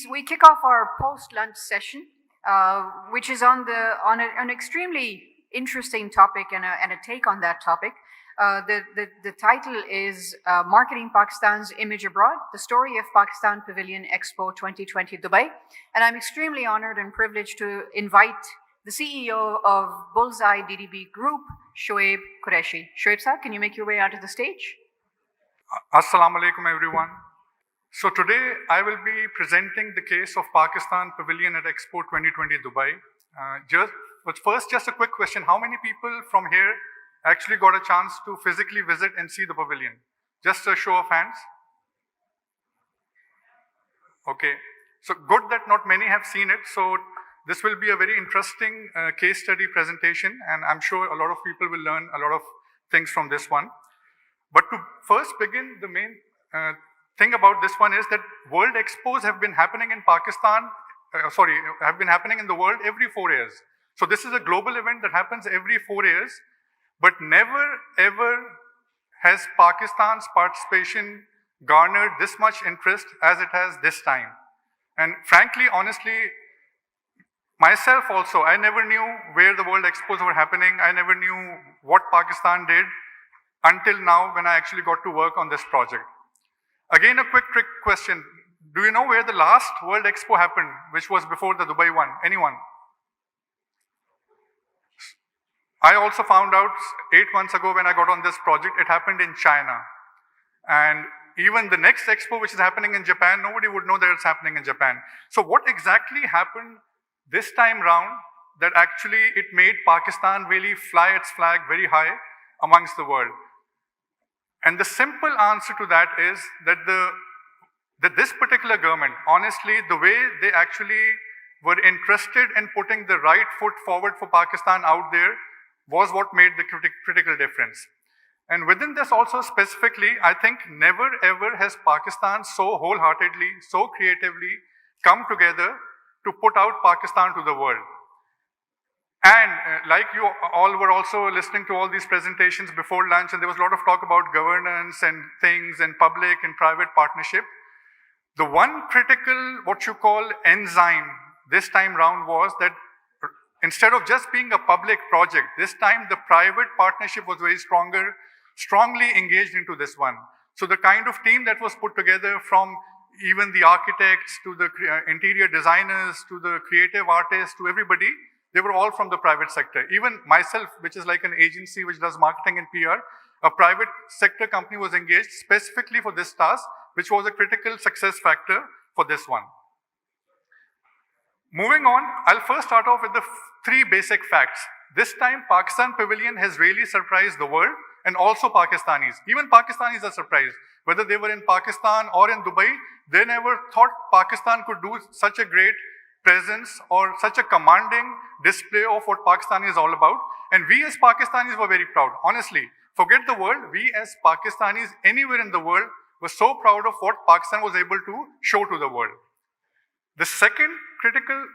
we kick off our post-lunch session, which is on an extremely interesting topic and a take on that topic. The title is Marketing Pakistan's Image Abroad, the story of Pakistan Pavilion Expo 2020 Dubai. And I'm extremely honored and privileged to invite the CEO of Bullseye DDB Group, Shoaib Qureshy. Shoaib sir, can you make your way onto the stage? Assalamu alaikum everyone. So today I will be presenting the case of Pakistan Pavilion at Expo 2020 Dubai. But first, just a quick question. How many people from here actually got a chance to physically visit and see the pavilion? Just a show of hands. Okay, so good that not many have seen it. So this will be a very interesting case study presentation, and I'm sure a lot of people will learn a lot of things from this one. But to first begin, the main thing about this one is that World Expos have been happening in Pakistan, have been happening in the world every 4 years. So this is a global event that happens every 4 years, but never ever has Pakistan's participation garnered this much interest as it has this time. And frankly, honestly, myself also, I never knew where the World Expos were happening. I never knew what Pakistan did until now when I actually got to work on this project. Again, a quick trick question. Do you know where the last World Expo happened, which was before the Dubai one? Anyone? I also found out 8 months ago when I got on this project, it happened in China. And even the next Expo, which is happening in Japan, nobody would know that it's happening in Japan. So what exactly happened this time round that actually it made Pakistan really fly its flag very high amongst the world? And the simple answer to that is that this particular government, honestly, the way they actually were interested in putting the right foot forward for Pakistan out there was what made the critical difference. And within this also specifically, I think never ever has Pakistan so wholeheartedly, so creatively come together to put out Pakistan to the world. And like you all were also listening to all these presentations before lunch, and there was a lot of talk about governance and things and public and private partnership. The one critical, what you call enzyme this time round was that instead of just being a public project, this time the private partnership was very strongly engaged into this one. So the kind of team that was put together from even the architects to the interior designers to the creative artists to everybody, they were all from the private sector. Even myself, which is like an agency which does marketing and PR, a private sector company was engaged specifically for this task, which was a critical success factor for this one. Moving on, I'll first start off with the 3 basic facts. This time, Pakistan Pavilion has really surprised the world and also Pakistanis. Even Pakistanis are surprised. Whether they were in Pakistan or in Dubai, they never thought Pakistan could do such a great presence or such a commanding display of what Pakistan is all about. And we as Pakistanis were very proud. Honestly, forget the world, we as Pakistanis anywhere in the world were so proud of what Pakistan was able to show to the world. The second critical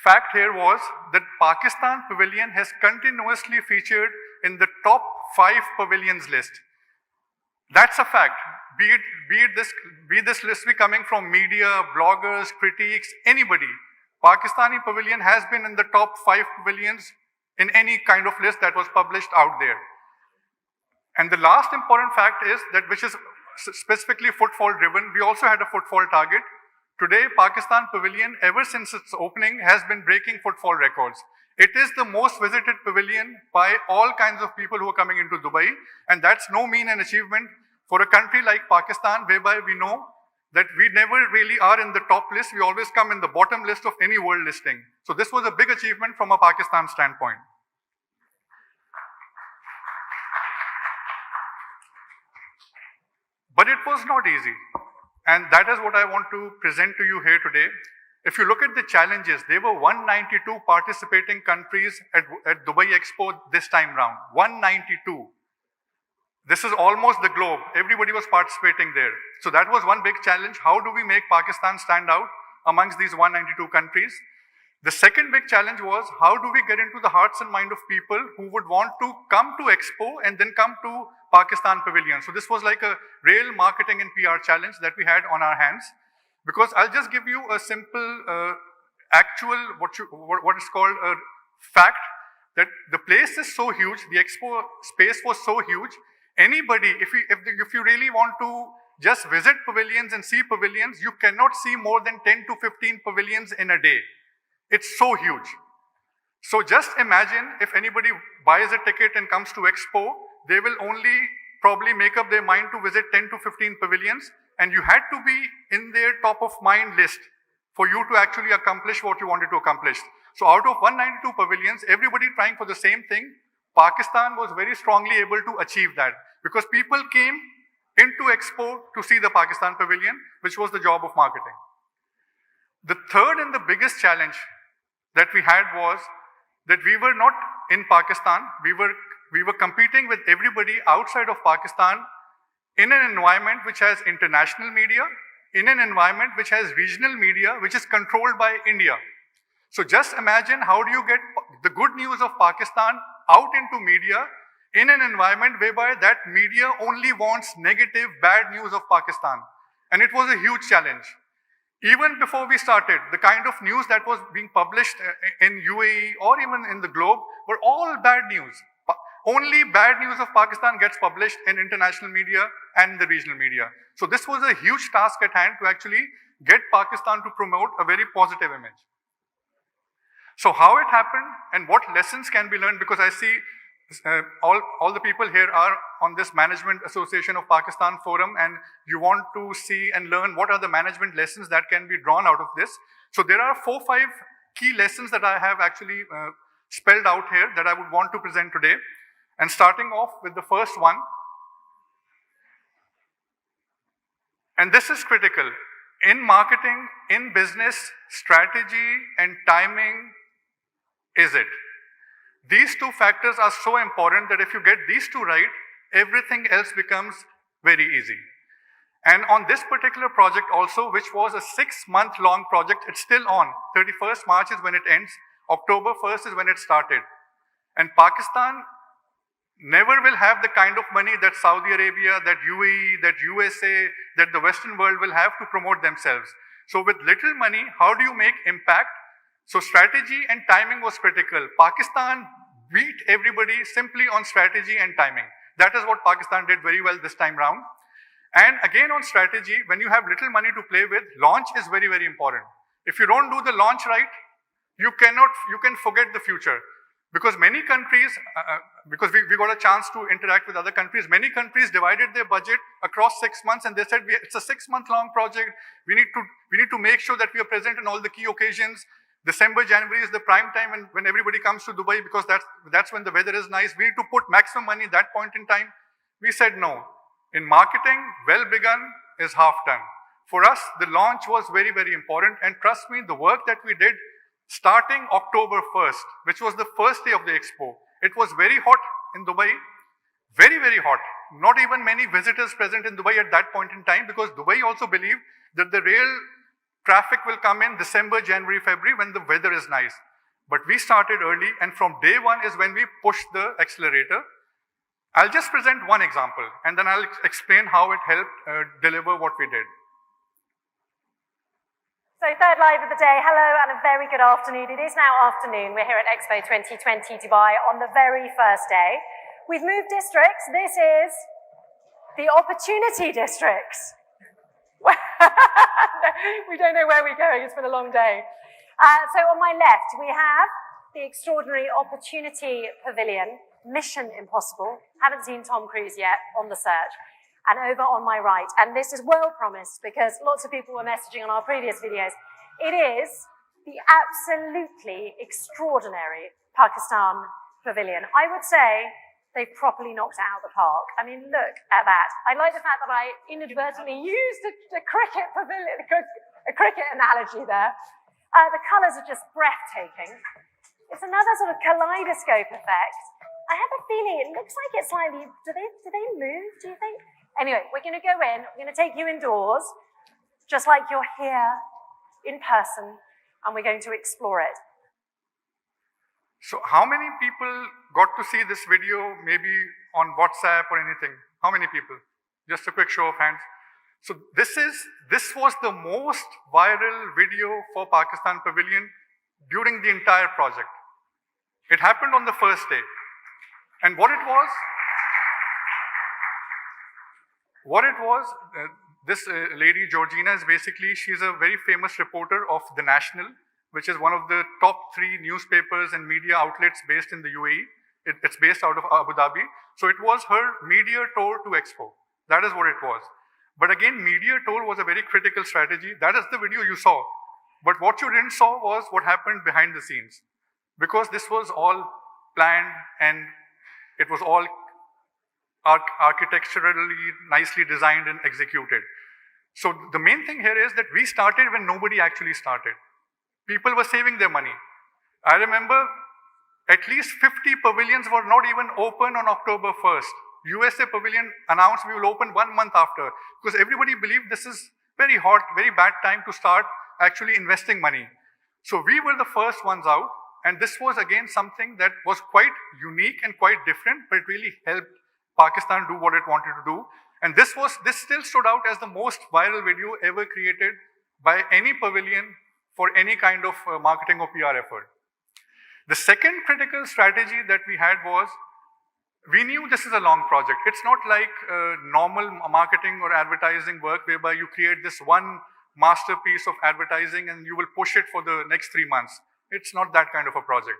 fact here was that Pakistan Pavilion has continuously featured in the top 5 pavilions list. That's a fact. Be this list be coming from media, bloggers, critics, anybody. Pakistani Pavilion has been in the top 5 pavilions in any kind of list that was published out there. And the last important fact is that, which is specifically footfall driven, we also had a footfall target. Today, Pakistan Pavilion, ever since its opening, has been breaking footfall records. It is the most visited pavilion by all kinds of people who are coming into Dubai, and that's no mean an achievement for a country like Pakistan, whereby we know that we never really are in the top list. We always come in the bottom list of any world listing. So this was a big achievement from a Pakistan standpoint. But it was not easy. And that is what I want to present to you here today. If you look at the challenges, there were 192 participating countries at Dubai Expo this time round. 192. This is almost the globe. Everybody was participating there. So that was one big challenge. How do we make Pakistan stand out amongst these 192 countries? The second big challenge was, how do we get into the hearts and mind of people who would want to come to Expo and then come to Pakistan Pavilion? So this was like a real marketing and PR challenge that we had on our hands. Because I'll just give you a simple, actual, what is called a fact, that the place is so huge, the expo space was so huge, anybody, if you really want to just visit pavilions and see pavilions, you cannot see more than 10 to 15 pavilions in a day. It's so huge. So just imagine if anybody buys a ticket and comes to Expo, they will only probably make up their mind to visit 10 to 15 pavilions, and you had to be in their top of mind list for you to actually accomplish what you wanted to accomplish. So out of 192 pavilions, everybody trying for the same thing, Pakistan was very strongly able to achieve that, because people came into Expo to see the Pakistan pavilion, which was the job of marketing. The third and the biggest challenge that we had was that we were not in Pakistan, we were competing with everybody outside of Pakistan in an environment which has international media, in an environment which has regional media, which is controlled by India. So just imagine, how do you get the good news of Pakistan out into media in an environment whereby that media only wants negative, bad news of Pakistan? And it was a huge challenge. Even before we started, the kind of news that was being published in UAE or even in the globe were all bad news. Only bad news of Pakistan gets published in international media and the regional media. So this was a huge task at hand to actually get Pakistan to promote a very positive image. So how it happened and what lessons can be learned, because I see all the people here are on this Management Association of Pakistan forum, and you want to see and learn what are the management lessons that can be drawn out of this. So there are 4-5 key lessons that I have actually spelled out here that I would want to present today. And starting off with the first one, and this is critical. In marketing, in business, strategy and timing is it. These two factors are so important that if you get these two right, everything else becomes very easy. And on this particular project also, which was a 6-month-long project, it's still on. 31st March is when it ends. October 1st is when it started. And Pakistan never will have the kind of money that Saudi Arabia, that UAE, that USA, that the Western world will have to promote themselves. So with little money, how do you make impact? So strategy and timing was critical. Pakistan beat everybody simply on strategy and timing. That is what Pakistan did very well this time round. And again on strategy, when you have little money to play with, launch is very, very important. If you don't do the launch right, you can forget the future. Because many countries, because we got a chance to interact with other countries, many countries divided their budget across 6 months, and they said, it's a 6-month-long project. We need to make sure that we are present in all the key occasions. December, January is the prime time when everybody comes to Dubai, because that's when the weather is nice. We need to put maximum money at that point in time. We said no. In marketing, well begun is half done. For us, the launch was very, very important. And trust me, the work that we did starting October 1st, which was the first day of the Expo, it was very hot in Dubai, very, very hot. Not even many visitors present in Dubai at that point in time, because Dubai also believed that the real traffic will come in December, January, February when the weather is nice. But we started early, and from day one is when we pushed the accelerator. I'll just present one example, and then I'll explain how it helped deliver what we did. So third live of the day, hello and a very good afternoon. It is now afternoon. We're here at Expo 2020 Dubai on the very first day. We've moved districts. This is the opportunity districts. We don't know where we're going. It's been a long day. So on my left, we have the extraordinary Opportunity Pavilion, Mission Impossible. Haven't seen Tom Cruise yet on the search. And over on my right, and this is well promised because lots of people were messaging on our previous videos, it is the absolutely extraordinary Pakistan Pavilion. I would say they've properly knocked it out of the park. I mean, look at that. I like the fact that I inadvertently used a cricket pavilion, a cricket analogy there. The colours are just breathtaking. It's another sort of kaleidoscope effect. I have a feeling it looks like it's slightly, do they move, do you think? Anyway, we're going to go in, we're going to take you indoors, just like you're here in person, and we're going to explore it. So how many people got to see this video maybe on WhatsApp or anything? How many people? Just a quick show of hands. So this was the most viral video for Pakistan Pavilion during the entire project. It happened on the first day. And what it was, this lady, Georgina, is basically, she's a very famous reporter of The National, which is one of the top 3 newspapers and media outlets based in the UAE. It's based out of Abu Dhabi. So it was her media tour to Expo. That is what it was. But again, media tour was a very critical strategy. That is the video you saw. But what you didn't saw was what happened behind the scenes. Because this was all planned and it was all architecturally nicely designed and executed. So the main thing here is that we started when nobody actually started. People were saving their money. I remember at least 50 pavilions were not even open on October 1st. USA Pavilion announced we will open 1 month after because everybody believed this is very hot, very bad time to start actually investing money. So we were the first ones out, and this was again something that was quite unique and quite different, but it really helped Pakistan do what it wanted to do. And this still stood out as the most viral video ever created by any pavilion for any kind of marketing or PR effort. The second critical strategy that we had was, we knew this is a long project. It's not like normal marketing or advertising work whereby you create this one masterpiece of advertising and you will push it for the next 3 months. It's not that kind of a project.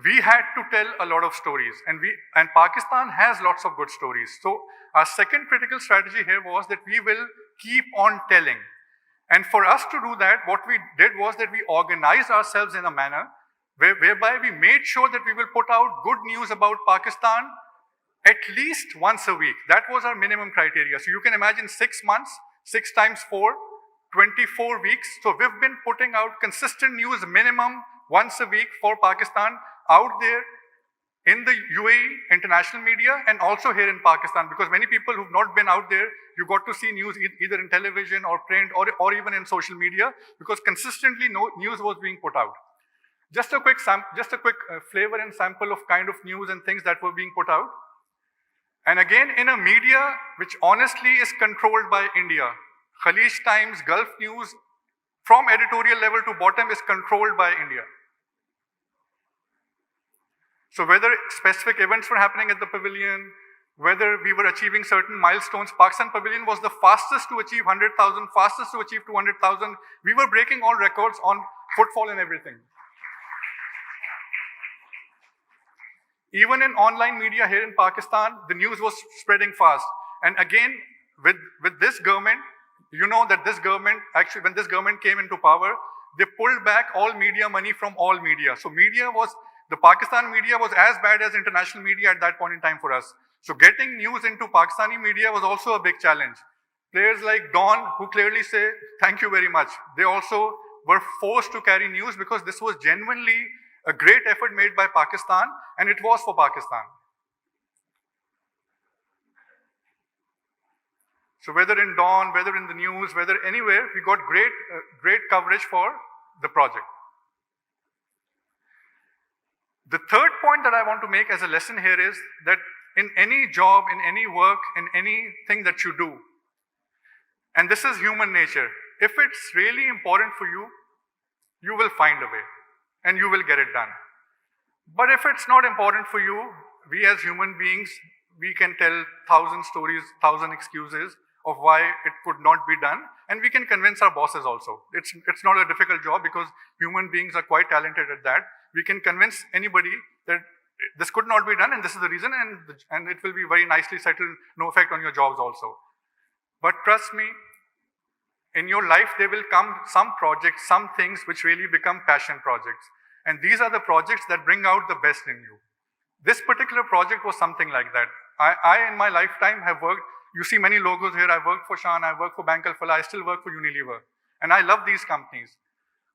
We had to tell a lot of stories, and Pakistan has lots of good stories. So our second critical strategy here was that we will keep on telling. And for us to do that, what we did was that we organized ourselves in a manner whereby we made sure that we will put out good news about Pakistan at least once a week. That was our minimum criteria. So you can imagine 6 months, 6 times 4, 24 weeks. So we've been putting out consistent news minimum once a week for Pakistan out there in the UAE, international media, and also here in Pakistan, because many people who've not been out there, you got to see news either in television or print or even in social media, because consistently news was being put out. Just a quick flavor and sample of kind of news and things that were being put out. And again, in a media which honestly is controlled by India. Khalij Times, Gulf News, from editorial level to bottom is controlled by India. So whether specific events were happening at the pavilion, whether we were achieving certain milestones, Pakistan Pavilion was the fastest to achieve 100,000, fastest to achieve 200,000. We were breaking all records on footfall and everything. Even in online media here in Pakistan, the news was spreading fast. And again, with this government, you know that this government, actually when this government came into power, they pulled back all media money from all media. So the Pakistan media was as bad as international media at that point in time for us. So getting news into Pakistani media was also a big challenge. Players like Dawn, who clearly say, thank you very much. They also were forced to carry news because this was genuinely a great effort made by Pakistan, and it was for Pakistan. So whether in Dawn, whether in the news, whether anywhere, we got great coverage for the project. The third point that I want to make as a lesson here is that in any job, in any work, in anything that you do, and this is human nature, if it's really important for you, you will find a way and you will get it done. But if it's not important for you, we as human beings, we can tell 1,000 stories, 1,000 excuses of why it could not be done, and we can convince our bosses also. It's not a difficult job because human beings are quite talented at that. We can convince anybody that this could not be done and this is the reason, and it will be very nicely settled, no effect on your jobs also. But trust me, in your life there will come some projects, some things which really become passion projects. And these are the projects that bring out the best in you. This particular project was something like that. I in my lifetime have worked, you see many logos here, I've worked for Shan, I've worked for Bank Al-Falah, I still work for Unilever. And I love these companies.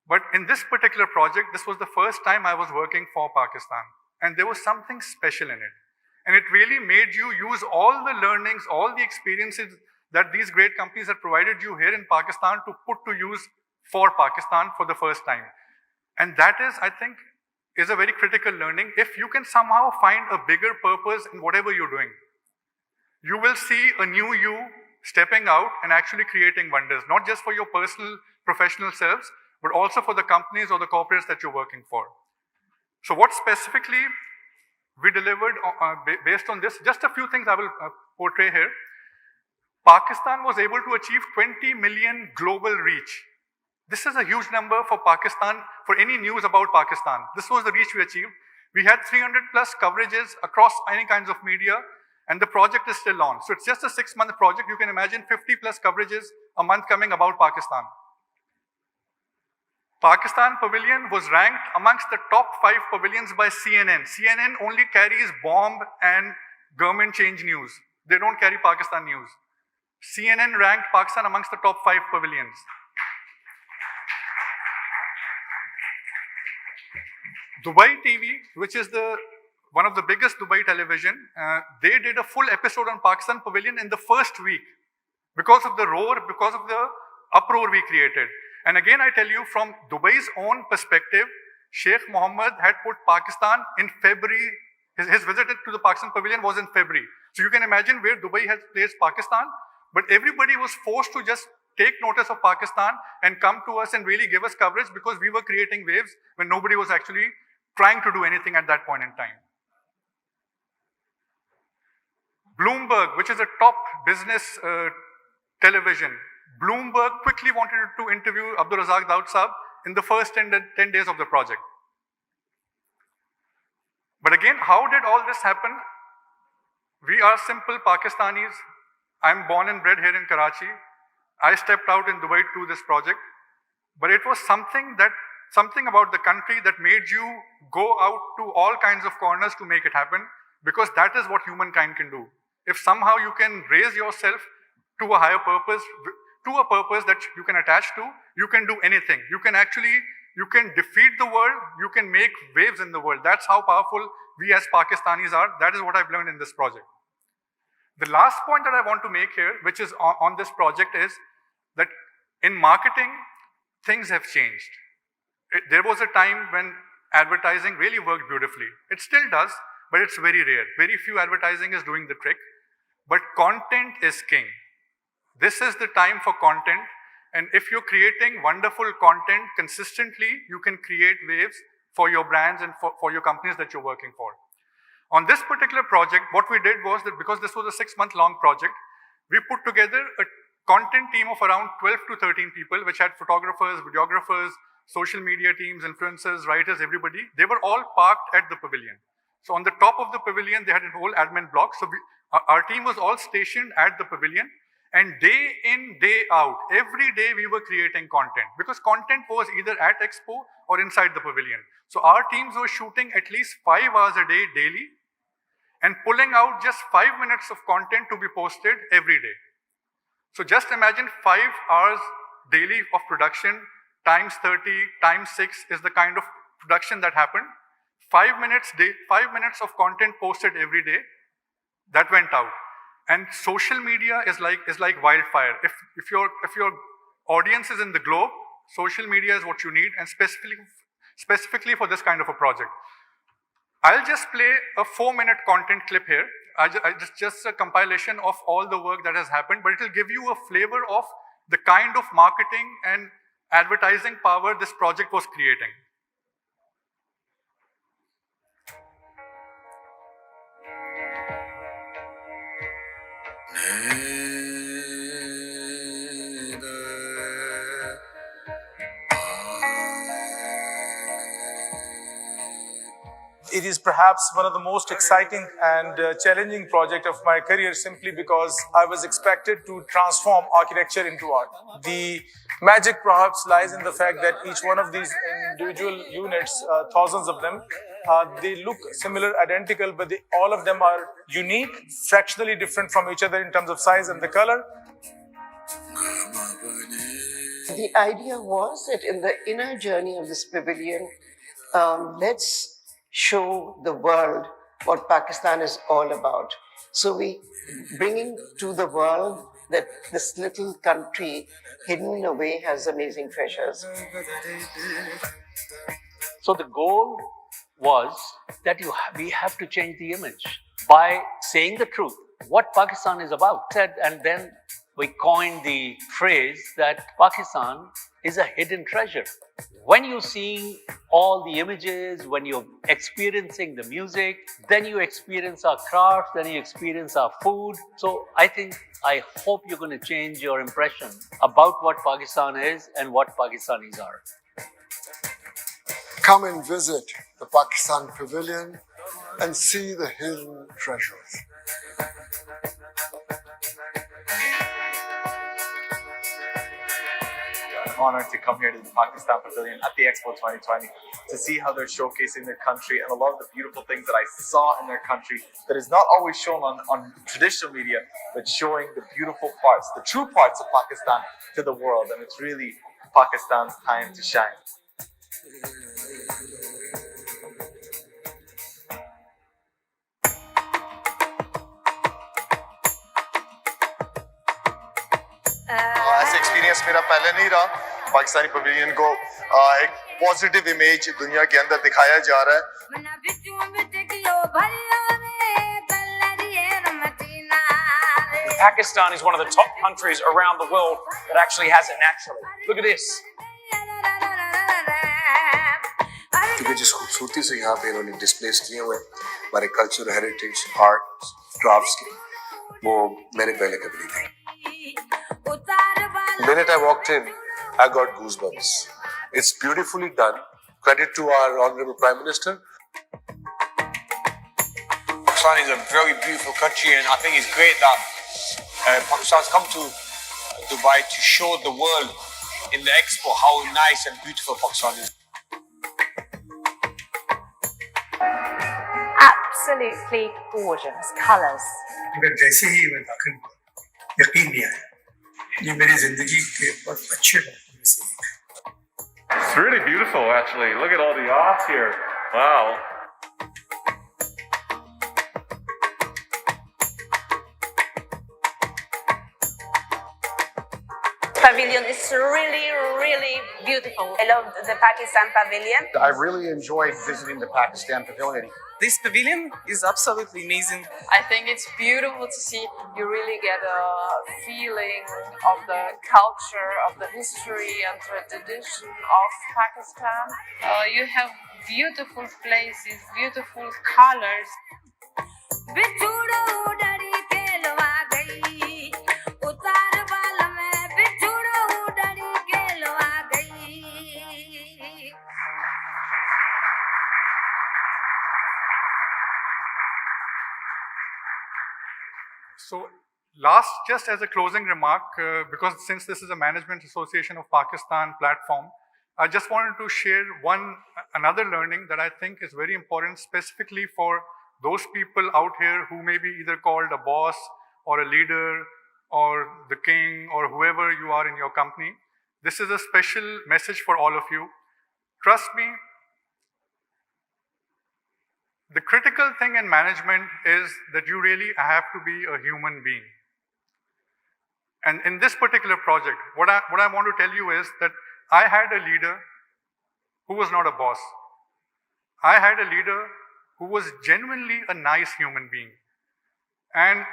But in this particular project, this was the first time I was working for Pakistan. And there was something special in it. And it really made you use all the learnings, all the experiences that these great companies have provided you here in Pakistan to put to use for Pakistan for the first time. And that is, I think, is a very critical learning. If you can somehow find a bigger purpose in whatever you're doing, you will see a new you stepping out and actually creating wonders, not just for your personal, professional selves, but also for the companies or the corporates that you're working for. So what specifically we delivered based on this, just a few things I will portray here. Pakistan was able to achieve 20 million global reach. This is a huge number for Pakistan, for any news about Pakistan. This was the reach we achieved. We had 300 plus coverages across any kinds of media, and the project is still on. So it's just a 6-month project. You can imagine 50 plus coverages a month coming about Pakistan. Pakistan Pavilion was ranked amongst the top 5 pavilions by CNN. CNN only carries bomb and government change news. They don't carry Pakistan news. CNN ranked Pakistan amongst the top 5 pavilions. Dubai TV, which is one of the biggest Dubai television, they did a full episode on Pakistan Pavilion in the first week because of the roar, because of the uproar we created. And again, I tell you, from Dubai's own perspective, Sheikh Mohammed had put Pakistan in February. His visit to the Pakistan Pavilion was in February. So you can imagine where Dubai has placed Pakistan, but everybody was forced to just take notice of Pakistan and come to us and really give us coverage because we were creating waves when nobody was actually trying to do anything at that point in time. Bloomberg, which is a top business television, Bloomberg quickly wanted to interview Abdul Razak Daud Saab in the first 10 days of the project. But again, how did all this happen? We are simple Pakistanis. I'm born and bred here in Karachi. I stepped out in Dubai to do this project. But it was something about the country that made you go out to all kinds of corners to make it happen, because that is what humankind can do. If somehow you can raise yourself to a higher purpose, to a purpose that you can attach to, you can do anything. You can defeat the world, you can make waves in the world. That's how powerful we as Pakistanis are. That is what I've learned in this project. The last point that I want to make here, which is on this project, is that in marketing, things have changed. There was a time when advertising really worked beautifully. It still does, but it's very rare. Very few advertising is doing the trick. But content is king. This is the time for content. And if you're creating wonderful content consistently, you can create waves for your brands and for your companies that you're working for. On this particular project, what we did was that because this was a 6-month-long project, we put together a content team of around 12 to 13 people, which had photographers, videographers, social media teams, influencers, writers, everybody. They were all parked at the pavilion. So on the top of the pavilion, they had a whole admin block. So our team was all stationed at the pavilion. And day in, day out, every day we were creating content, because content was either at Expo or inside the pavilion. So our teams were shooting at least 5 hours a day daily and pulling out just 5 minutes of content to be posted every day. So just imagine 5 hours daily of production times 30 times 6 is the kind of production that happened. 5 minutes of content posted every day that went out. And social media is like wildfire. If your audience is in the globe, social media is what you need, and specifically for this kind of a project. I'll just play a 4-minute content clip here. Just a compilation of all the work that has happened, but it will give you a flavor of the kind of marketing and advertising power this project was creating. It is perhaps one of the most exciting and challenging projects of my career, simply because I was expected to transform architecture into art. The magic perhaps lies in the fact that each one of these individual units, thousands of them, they look similar, identical, but all of them are unique, fractionally different from each other in terms of size and the color. The idea was that in the inner journey of this pavilion, let's show the world what Pakistan is all about. So we bringing to the world that this little country hidden away has amazing treasures. So the goal was that we have to change the image by saying the truth, what Pakistan is about. And then we coined the phrase that Pakistan is a hidden treasure. When you're seeing all the images, when you're experiencing the music, then you experience our crafts, then you experience our food. So I hope you're going to change your impression about what Pakistan is and what Pakistanis are. Come and visit the Pakistan Pavilion and see the hidden treasures. Honored to come here to the Pakistan Pavilion at the Expo 2020 to see how they're showcasing their country and a lot of the beautiful things that I saw in their country that is not always shown on traditional media, but showing the beautiful parts, the true parts of Pakistan to the world. And it's really Pakistan's time to shine. ऐसा experience मेरा पहले नहीं रहा Pakistani pavilion को एक positive image दुनिया के अंदर दिखाया जा रहा है Pakistan is one of the top countries around the world that actually has it naturally. Look at this. क्योंकि जिस खूबसूरती से यहाँ पे इन्होंने डिस्प्लेस किए हुए हमारे कल्चर हेरिटेज आर्ट क्राफ्ट्स की वो मैंने पहले कभी नहीं देखी. The minute I walked in, I got goosebumps. It's beautifully done. Credit to our Honorable Prime Minister. Pakistan is a very beautiful country, and I think it's great that Pakistan's come to Dubai to show the world in the Expo how nice and beautiful Pakistan is. Absolutely gorgeous colours. मगर जैसे ही मैं दाखिल हुआ यकीन नहीं आया ये मेरी जिंदगी के बहुत अच्छे वक्त में से एक है. It's really beautiful, actually. Look at all the yachts here. Wow. Pavilion is really beautiful. I love the Pakistan Pavilion. I really enjoyed visiting the Pakistan Pavilion. This pavilion is absolutely amazing. I think it's beautiful to see. You really get a feeling of the culture, of the history and tradition of Pakistan. You have beautiful places, beautiful colors. So just as a closing remark, because since this is a Management Association of Pakistan platform, I just wanted to share another learning that I think is very important, specifically for those people out here who may be either called a boss or a leader or the king or whoever you are in your company. This is a special message for all of you. Trust me, the critical thing in management is that you really have to be a human being. And in this particular project, what I want to tell you is that I had a leader who was not a boss. I had a leader who was genuinely a nice human being. And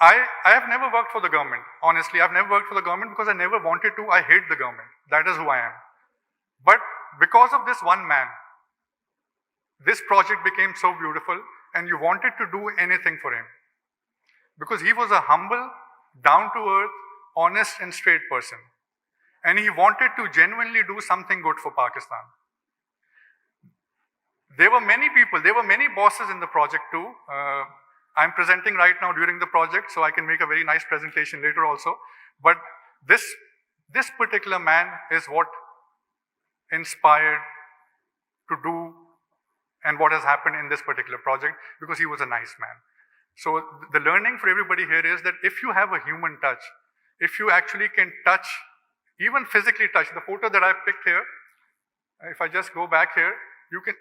I have never worked for the government. Honestly, I've never worked for the government because I never wanted to. I hate the government. That is who I am. But because of this one man, this project became so beautiful and you wanted to do anything for him. Because he was a humble, down-to-earth, honest and straight person. And he wanted to genuinely do something good for Pakistan. There were many people, there were many bosses in the project too. I'm presenting right now during the project, so I can make a very nice presentation later also. But this particular man is what inspired to do and what has happened in this particular project, because he was a nice man. So the learning for everybody here is that if you have a human touch, if you actually can touch, even physically touch, the photo that I picked here, if I just go back here, you can,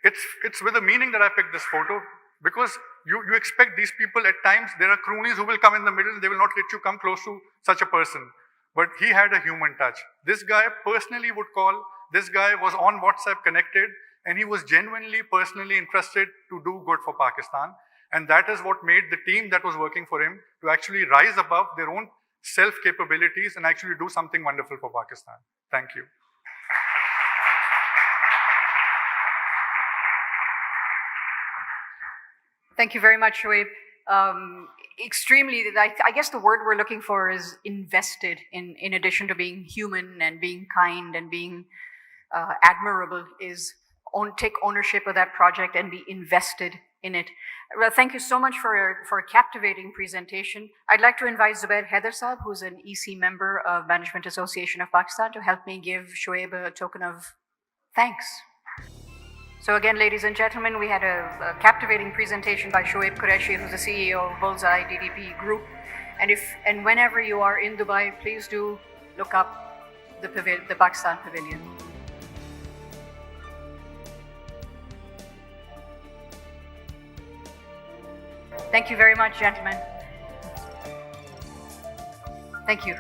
it's with a meaning that I picked this photo, because you expect these people at times, there are croonies who will come in the middle, they will not let you come close to such a person. But he had a human touch. This guy personally would call, this guy was on WhatsApp connected, and he was genuinely, personally interested to do good for Pakistan. And that is what made the team that was working for him to actually rise above their own self-capabilities and actually do something wonderful for Pakistan. Thank you. Thank you very much, Shoaib. Extremely, I guess the word we're looking for is invested in addition to being human and being kind and being admirable, is take ownership of that project and be invested in it. Well, thank you so much for a captivating presentation. I'd like to invite Zubair Haider Saab, who's an EC member of Management Association of Pakistan, to help me give Shoaib a token of thanks. So again, ladies and gentlemen, we had a captivating presentation by Shoaib Qureshy, who's the CEO of Bullseye DDP Group. And whenever you are in Dubai, please do look up the Pakistan Pavilion. Thank you very much, gentlemen. Thank you.